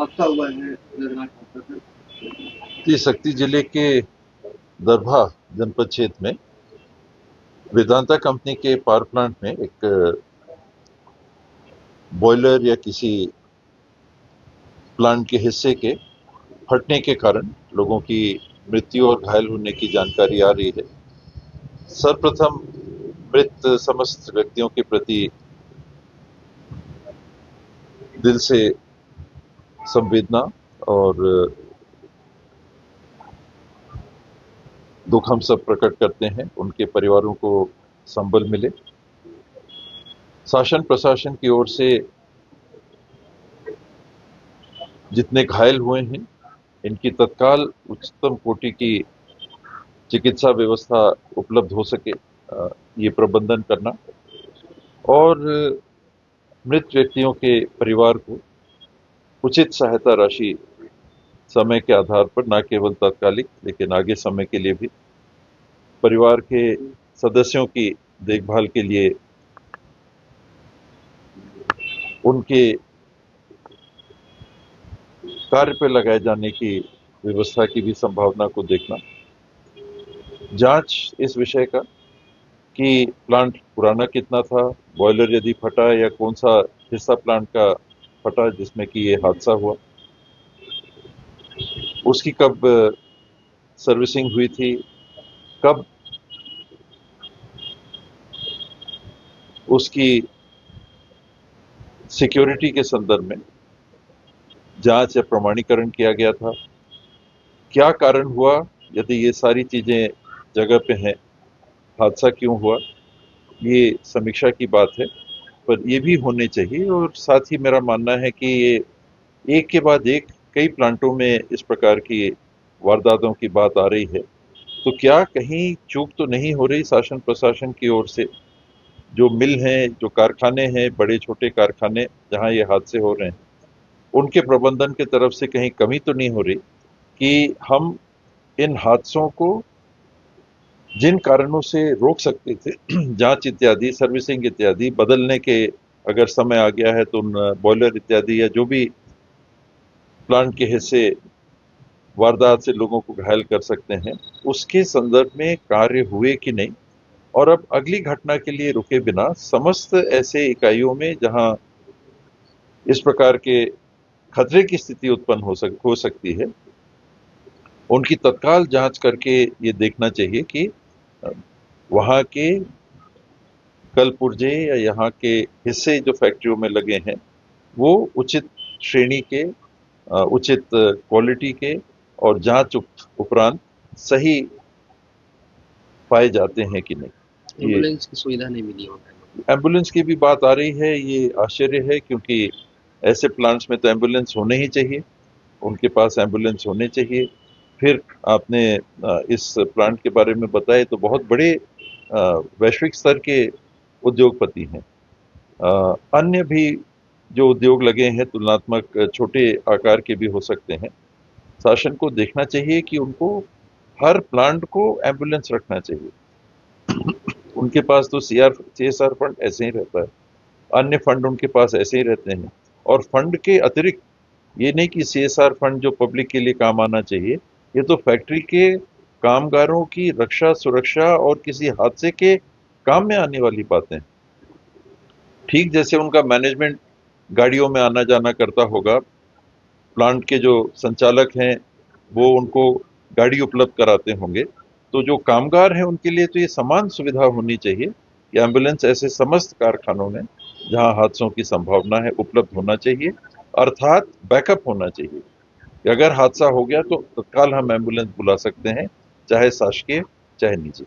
हादसा हुआ है दर्दनाक हादसा सर। जी, शक्ति जिले के दरभा जनपद क्षेत्र में वेदांता कंपनी के पावर प्लांट में एक बॉयलर या किसी प्लांट के हिस्से के फटने के कारण लोगों की मृत्यु और घायल होने की जानकारी आ रही है। सर्वप्रथम मृत समस्त व्यक्तियों के प्रति दिल से संवेदना और दुख हम सब प्रकट करते हैं। उनके परिवारों को संबल मिले। शासन प्रशासन की ओर से जितने घायल हुए हैं इनकी तत्काल उच्चतम कोटि की चिकित्सा व्यवस्था उपलब्ध हो सके, ये प्रबंधन करना और मृत व्यक्तियों के परिवार को उचित सहायता राशि समय के आधार पर, न केवल तात्कालिक लेकिन आगे समय के लिए भी, परिवार के सदस्यों की देखभाल के लिए उनके कार्य पर लगाए जाने की व्यवस्था की भी संभावना को देखना। जांच इस विषय का कि प्लांट पुराना कितना था, बॉयलर यदि फटा या कौन सा हिस्सा प्लांट का फटा जिसमें कि ये हादसा हुआ, उसकी कब सर्विसिंग हुई थी, कब उसकी सिक्योरिटी के संदर्भ में जांच या प्रमाणीकरण किया गया था, क्या कारण हुआ, यदि ये सारी चीजें जगह पे हैं, हादसा क्यों हुआ, ये समीक्षा की बात है। पर ये भी होने चाहिए और साथ ही मेरा मानना है कि ये एक के बाद एक कई प्लांटों में इस प्रकार की वारदातों की बात आ रही है, तो क्या कहीं चूक तो नहीं हो रही शासन प्रशासन की ओर से? जो मिल हैं, जो कारखाने हैं, बड़े छोटे कारखाने जहां ये हादसे हो रहे हैं, उनके प्रबंधन की तरफ से कहीं कमी तो नहीं हो रही कि हम इन हादसों को जिन कारणों से रोक सकते थे, जांच इत्यादि, सर्विसिंग इत्यादि, बदलने के अगर समय आ गया है तो उन बॉयलर इत्यादि या जो भी प्लांट के हिस्से वारदात से लोगों को घायल कर सकते हैं, उसके संदर्भ में कार्य हुए कि नहीं, और अब अगली घटना के लिए रुके बिना समस्त ऐसे इकाइयों में जहां इस प्रकार के खतरे की स्थिति उत्पन्न हो सकती है, उनकी तत्काल जांच करके ये देखना चाहिए कि वहां के कल पुर्जे या यहाँ के हिस्से जो फैक्ट्रियों में लगे हैं वो उचित श्रेणी के, उचित क्वालिटी के और जांच उपरांत सही पाए जाते हैं कि नहीं। ये एम्बुलेंस की सुविधा नहीं मिली वहाँ पे। एम्बुलेंस की भी बात आ रही है, ये आश्चर्य है क्योंकि ऐसे प्लांट्स में तो एम्बुलेंस होने ही चाहिए, उनके पास एम्बुलेंस होने चाहिए। फिर आपने इस प्लांट के बारे में बताए तो बहुत बड़े वैश्विक स्तर के उद्योगपति हैं। अन्य भी जो उद्योग लगे हैं तुलनात्मक छोटे आकार के भी हो सकते हैं। शासन को देखना चाहिए कि उनको हर प्लांट को एम्बुलेंस रखना चाहिए। उनके पास तो CSR फंड ऐसे ही रहता है, अन्य फंड उनके पास ऐसे ही रहते हैं। और फंड के अतिरिक्त ये नहीं कि CSR फंड जो पब्लिक के लिए काम आना चाहिए, ये तो फैक्ट्री के कामगारों की रक्षा सुरक्षा और किसी हादसे के काम में आने वाली बातें। ठीक जैसे उनका मैनेजमेंट गाड़ियों में आना जाना करता होगा, प्लांट के जो संचालक हैं वो उनको गाड़ी उपलब्ध कराते होंगे, तो जो कामगार हैं उनके लिए तो ये समान सुविधा होनी चाहिए कि एम्बुलेंस ऐसे समस्त कारखानों में जहां हादसों की संभावना है उपलब्ध होना चाहिए। अर्थात बैकअप होना चाहिए कि अगर हादसा हो गया तो तत्काल हम एम्बुलेंस बुला सकते हैं, चाहे शासकीय चाहे निजी।